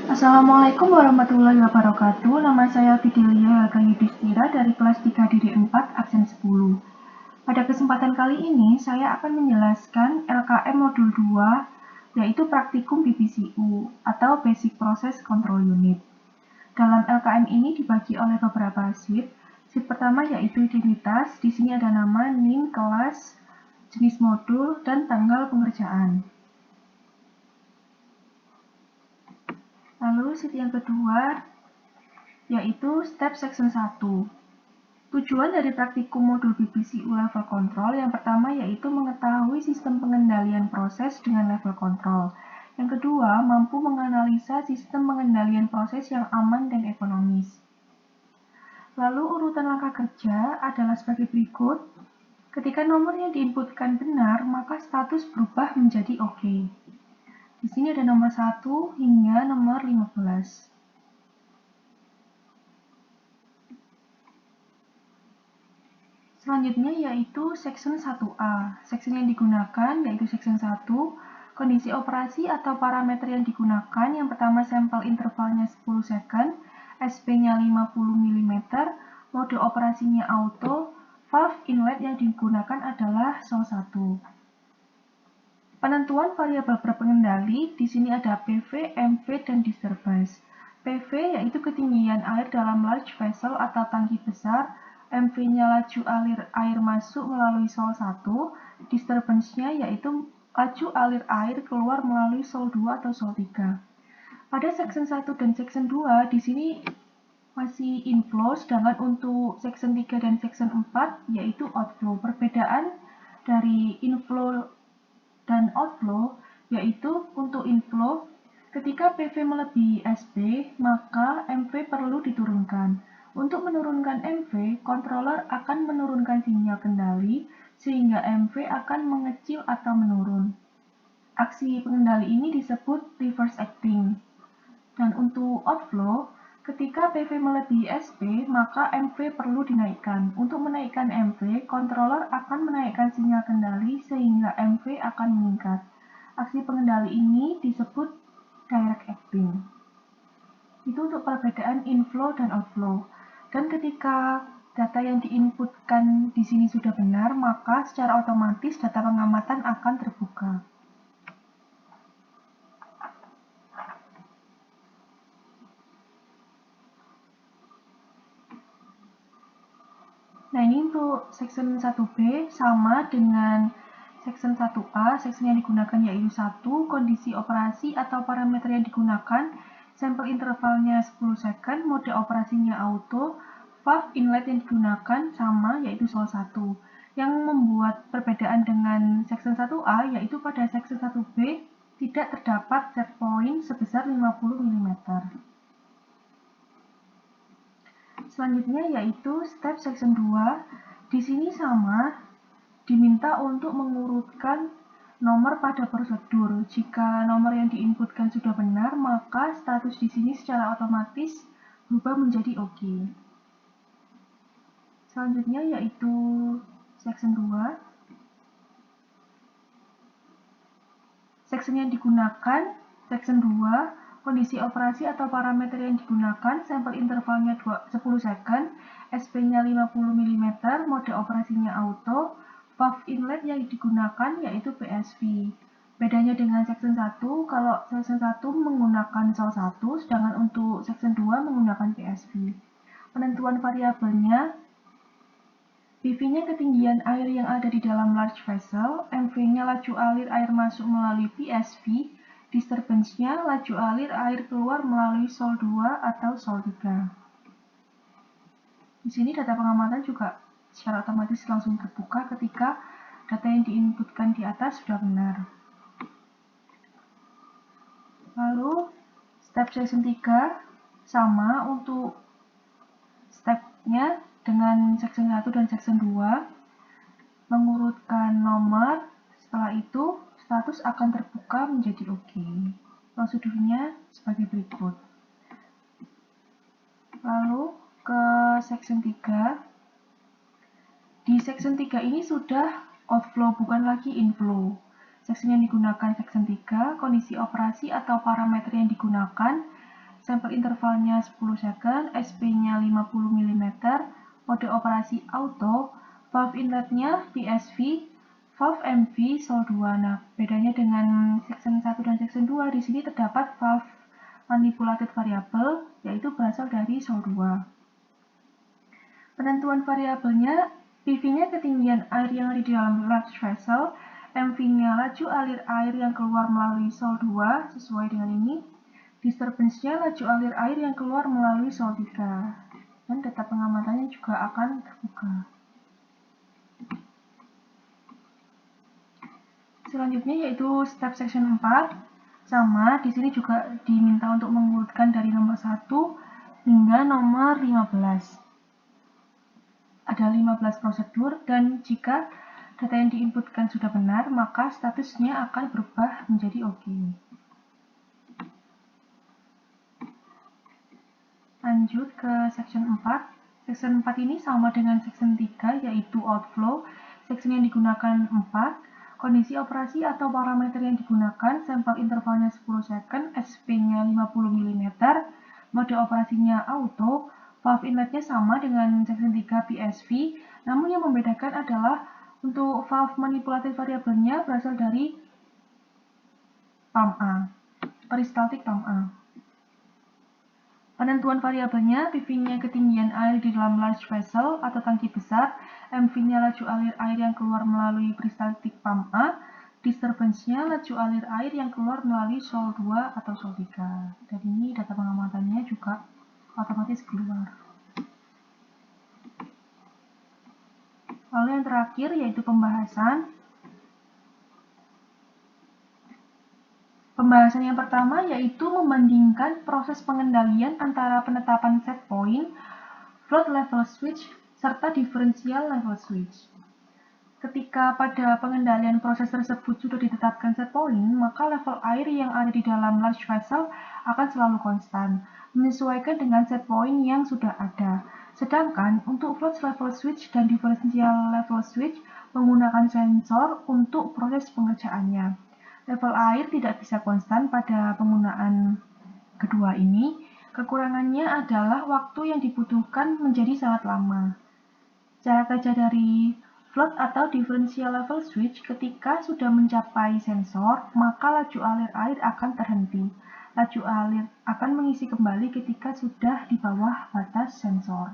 Assalamualaikum warahmatullahi wabarakatuh. Nama saya Fidelia Yudhistira dari kelas 3 DD4 absen 10. Pada kesempatan kali ini saya akan menjelaskan LKM modul 2 yaitu praktikum BPCU atau Basic Process Control Unit. Dalam LKM ini dibagi oleh beberapa sheet. Sheet pertama yaitu identitas. Di sini ada nama, NIM, kelas, jenis modul, dan tanggal pengerjaan. Lalu sheet yang kedua yaitu step section 1. Tujuan dari praktikum modul BPCU level control yang pertama yaitu mengetahui sistem pengendalian proses dengan level control. Yang kedua, mampu menganalisa sistem pengendalian proses yang aman dan ekonomis. Lalu urutan langkah kerja adalah sebagai berikut. Ketika nomor yang diinputkan benar, maka status berubah menjadi OK. Di sini ada nomor 1 hingga nomor 15. Selanjutnya yaitu section 1A. Section yang digunakan yaitu section 1, kondisi operasi atau parameter yang digunakan. Yang pertama sampel intervalnya 10 second, SP-nya 50 mm, mode operasinya auto, valve inlet yang digunakan adalah sol 1. Penentuan variabel berpengendali, di sini ada PV, MV, dan disturbance. PV yaitu ketinggian air dalam large vessel atau tangki besar, MV-nya laju air masuk melalui sol 1, disturbance-nya yaitu laju alir air keluar melalui sol 2 atau sol 3. Pada section 1 dan section 2 di sini masih inflow, sedangkan untuk section 3 dan section 4 yaitu outflow. Perbedaan dari inflow dan outflow yaitu untuk inflow, ketika PV melebihi SP, maka MV perlu diturunkan. Untuk menurunkan MV, controller akan menurunkan sinyal kendali sehingga MV akan mengecil atau menurun. Aksi pengendali ini disebut reverse acting. Dan untuk outflow, ketika PV melebihi SP, maka MV perlu dinaikkan. Untuk menaikkan MV, controller akan menaikkan sinyal kendali sehingga MV akan meningkat. Aksi pengendali ini disebut direct acting. Itu untuk perbedaan inflow dan outflow. Dan ketika data yang diinputkan di sini sudah benar, maka secara otomatis data pengamatan akan terbuka. Nah, ini untuk section 1B sama dengan section 1A. Section yang digunakan yaitu 1, kondisi operasi atau parameter yang digunakan, sampel intervalnya 10 second, mode operasinya auto, valve inlet yang digunakan sama yaitu sol 1. Yang membuat perbedaan dengan section 1A yaitu pada section 1B tidak terdapat set point sebesar 50 mm. Selanjutnya yaitu step section 2. Di sini sama, diminta untuk mengurutkan nomor pada prosedur. Jika nomor yang diinputkan sudah benar, maka status di sini secara otomatis berubah menjadi OK. Selanjutnya yaitu section 2. Section yang digunakan, section 2, kondisi operasi atau parameter yang digunakan, sampel intervalnya 10 second, SP-nya 50 mm, mode operasinya auto, valve inlet yang digunakan yaitu PSV. Bedanya dengan section 1, kalau section 1 menggunakan sol 1, sedangkan untuk section 2 menggunakan PSV. Penentuan variabelnya, PV-nya ketinggian air yang ada di dalam large vessel, MV-nya laju alir air masuk melalui PSV, disturbance-nya laju alir air keluar melalui sol 2 atau sol 3. Di sini data pengamatan juga secara otomatis langsung terbuka ketika data yang diinputkan di atas sudah benar. Lalu step section 3 sama untuk stepnya dengan section 1 dan section 2, mengurutkan nomor, setelah itu status akan terbuka menjadi OK. Prosedurnya sebagai berikut. Lalu ke section 3. Di section 3 ini sudah outflow, bukan lagi inflow. Section yang digunakan section 3, kondisi operasi atau parameter yang digunakan, sampel intervalnya 10 second, SP-nya 50 mm, mode operasi auto, valve inletnya PSV, valve MV Sol 2. Nah, bedanya dengan section 1 dan section 2, di sini terdapat valve manipulated variable, yaitu berasal dari Sol 2. Penentuan variabelnya, PV-nya ketinggian air yang ada di dalam large vessel, MV-nya laju alir air yang keluar melalui Sol 2, sesuai dengan ini. Disturbance-nya laju alir air yang keluar melalui Sol 3. Dan data pengamatannya juga akan terbuka. Selanjutnya yaitu step section 4. Sama, di sini juga diminta untuk mengurutkan dari nomor 1 hingga nomor 15. Ada 15 prosedur, dan jika data yang diinputkan sudah benar, maka statusnya akan berubah menjadi OK. Lanjut ke section 4. Section 4 ini sama dengan section 3, yaitu outflow. Section yang digunakan 4, kondisi operasi atau parameter yang digunakan, sampel intervalnya 10 second, SP-nya 50 mm, mode operasinya auto, valve inletnya sama dengan section 3 PSV, namun yang membedakan adalah untuk valve manipulated variabelnya berasal dari pump A, peristaltik pump A. Penentuan variabelnya, PV-nya ketinggian air di dalam large vessel atau tangki besar, MV-nya laju alir air yang keluar melalui peristaltik pump A, disturbance-nya laju alir air yang keluar melalui Sol 2 atau Sol 3. Dan ini data pengamatannya juga otomatis keluar. Lalu yang terakhir yaitu pembahasan. Pembahasan yang pertama yaitu membandingkan proses pengendalian antara penetapan set point, float level switch, serta differential level switch. Ketika pada pengendalian proses tersebut sudah ditetapkan set point, maka level air yang ada di dalam large vessel akan selalu konstan, menyesuaikan dengan set point yang sudah ada. Sedangkan untuk float level switch dan differential level switch menggunakan sensor untuk proses pengerjaannya. Level air tidak bisa konstan pada penggunaan kedua ini. Kekurangannya adalah waktu yang dibutuhkan menjadi sangat lama. Cara kerja dari float atau differential level switch, ketika sudah mencapai sensor, maka laju alir air akan terhenti. Laju alir akan mengisi kembali ketika sudah di bawah batas sensor.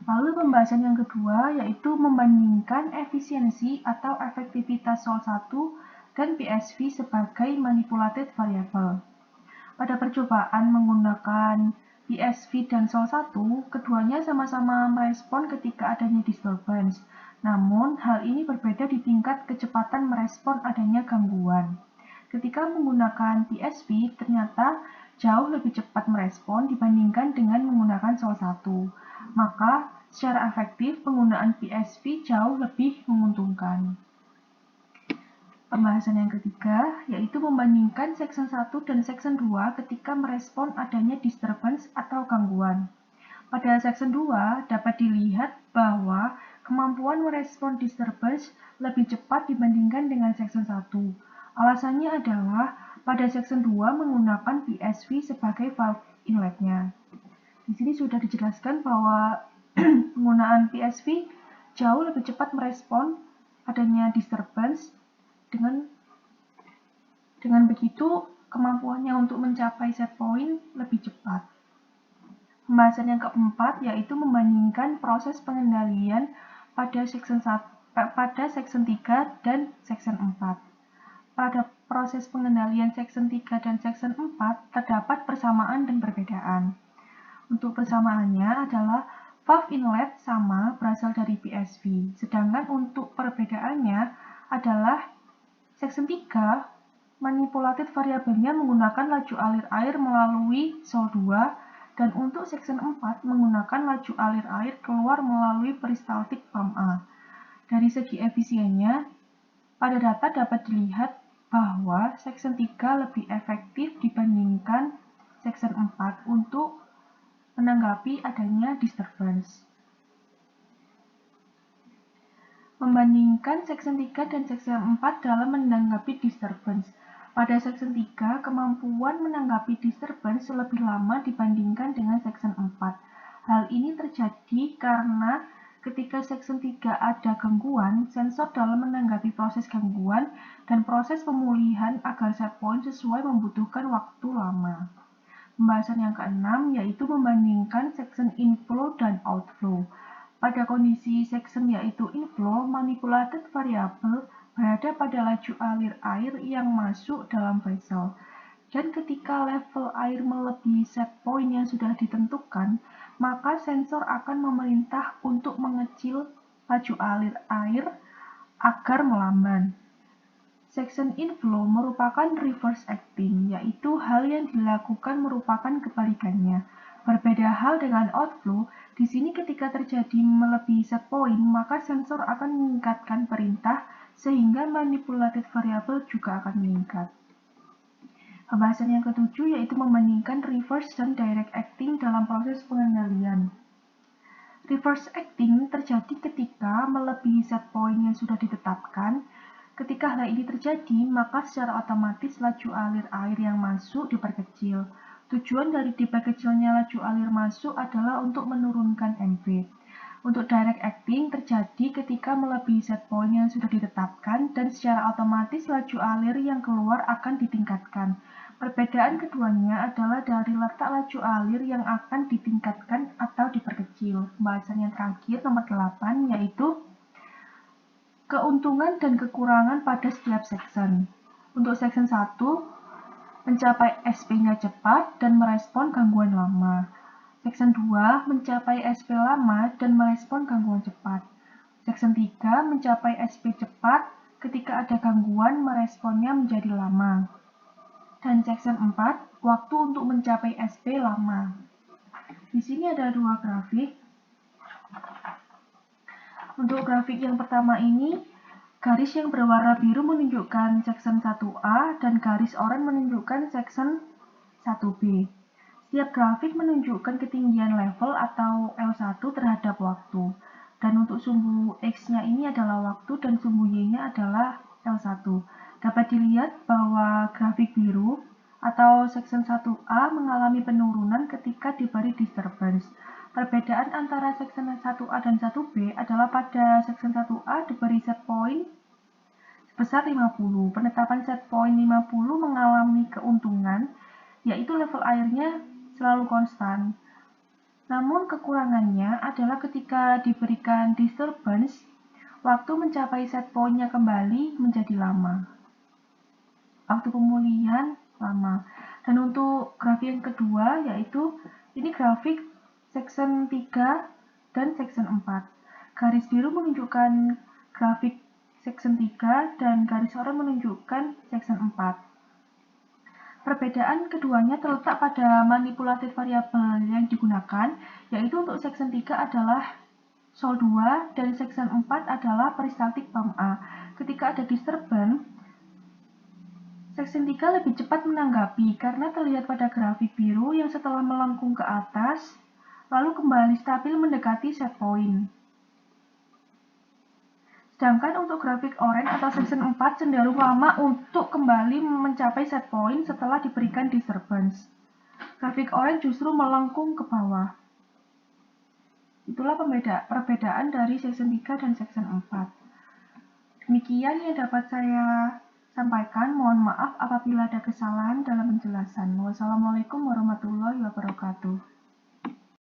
Lalu pembahasan yang kedua yaitu membandingkan efisiensi atau efektivitas Sol 1 dan PSV sebagai manipulated variable. Pada percobaan menggunakan PSV dan Sol 1, keduanya sama-sama merespon ketika adanya disturbance. Namun, hal ini berbeda di tingkat kecepatan merespon adanya gangguan. Ketika menggunakan PSV, ternyata jauh lebih cepat merespon dibandingkan dengan menggunakan Sol 1. Maka, secara efektif, penggunaan PSV jauh lebih menguntungkan. Pembahasan yang ketiga yaitu membandingkan section 1 dan section 2 ketika merespon adanya disturbance atau gangguan. Pada section 2 dapat dilihat bahwa kemampuan merespon disturbance lebih cepat dibandingkan dengan section 1. Alasannya adalah pada section 2 menggunakan PSV sebagai valve inletnya. Di sini sudah dijelaskan bahwa penggunaan PSV jauh lebih cepat merespon adanya disturbance. Dengan begitu, kemampuannya untuk mencapai set point lebih cepat. Pembahasan yang keempat yaitu membandingkan proses pengendalian pada section 3 dan section 4. Pada proses pengendalian section 3 dan section 4 terdapat persamaan dan perbedaan. Untuk persamaannya adalah valve inlet sama berasal dari PSV, sedangkan untuk perbedaannya adalah section 3, manipulated variabelnya menggunakan laju alir air melalui Sol 2, dan untuk section 4 menggunakan laju alir air keluar melalui peristaltik pump A. Dari segi efisiennya, pada data dapat dilihat bahwa section 3 lebih efektif dibandingkan section 4 untuk menanggapi adanya disturbance. Membandingkan section 3 dan section 4 dalam menanggapi disturbance. Pada section 3, kemampuan menanggapi disturbance lebih lama dibandingkan dengan section 4. Hal ini terjadi karena ketika section 3 ada gangguan, sensor dalam menanggapi proses gangguan dan proses pemulihan agar set point sesuai membutuhkan waktu lama. Pembahasan yang keenam yaitu membandingkan section inflow dan outflow. Pada kondisi section yaitu inflow, manipulated variable berada pada laju alir air yang masuk dalam vessel. Dan ketika level air melebihi set point yang sudah ditentukan, maka sensor akan memerintah untuk mengecil laju alir air agar melamban. Section inflow merupakan reverse acting, yaitu hal yang dilakukan merupakan kebalikannya. Berbeda hal dengan outflow, di sini ketika terjadi melebihi set point, maka sensor akan meningkatkan perintah sehingga manipulated variable juga akan meningkat. Pembahasan yang ketujuh yaitu membandingkan reverse dan direct acting dalam proses pengendalian. Reverse acting terjadi ketika melebihi set point yang sudah ditetapkan. Ketika hal ini terjadi, maka secara otomatis laju alir air yang masuk diperkecil. Tujuan dari diperkecilnya laju alir masuk adalah untuk menurunkan MV. Untuk direct acting terjadi ketika melebihi set point yang sudah ditetapkan dan secara otomatis laju alir yang keluar akan ditingkatkan. Perbedaan keduanya adalah dari letak laju alir yang akan ditingkatkan atau diperkecil. Pembahasan yang terakhir nomor 8 yaitu keuntungan dan kekurangan pada setiap section. Untuk section 1, mencapai SP-nya cepat dan merespon gangguan lama. Section 2, mencapai SP lama dan merespon gangguan cepat. Section 3, mencapai SP cepat ketika ada gangguan meresponnya menjadi lama. Dan section 4, waktu untuk mencapai SP lama. Di sini ada dua grafik. Untuk grafik yang pertama ini, garis yang berwarna biru menunjukkan section 1A dan garis oranye menunjukkan section 1B. Setiap grafik menunjukkan ketinggian level atau L1 terhadap waktu. Dan untuk sumbu X-nya ini adalah waktu dan sumbu Y-nya adalah L1. Dapat dilihat bahwa grafik biru atau section 1A mengalami penurunan ketika diberi disturbance. Perbedaan antara section 1A dan 1B adalah pada section 1A diberi set point sebesar 50. Penetapan set point 50 mengalami keuntungan, yaitu level airnya selalu konstan. Namun kekurangannya adalah ketika diberikan disturbance, waktu mencapai set point-nya kembali menjadi lama. Waktu pemulihan lama. Dan untuk grafik yang kedua, yaitu ini grafik section 3 dan section 4. Garis biru menunjukkan grafik section 3 dan garis oranye menunjukkan section 4. Perbedaan keduanya terletak pada manipulated variable yang digunakan, yaitu untuk section 3 adalah Sol 2 dan section 4 adalah peristaltik pump A. Ketika ada disturbance, section 3 lebih cepat menanggapi karena terlihat pada grafik biru yang setelah melengkung ke atas, lalu kembali stabil mendekati set point. Sedangkan untuk grafik oranye atau section 4 cenderung lama untuk kembali mencapai set point setelah diberikan disturbance. Grafik oranye justru melengkung ke bawah. Itulah perbedaan dari section 3 dan section 4. Demikian yang dapat saya sampaikan. Mohon maaf apabila ada kesalahan dalam penjelasan. Wassalamualaikum warahmatullahi wabarakatuh.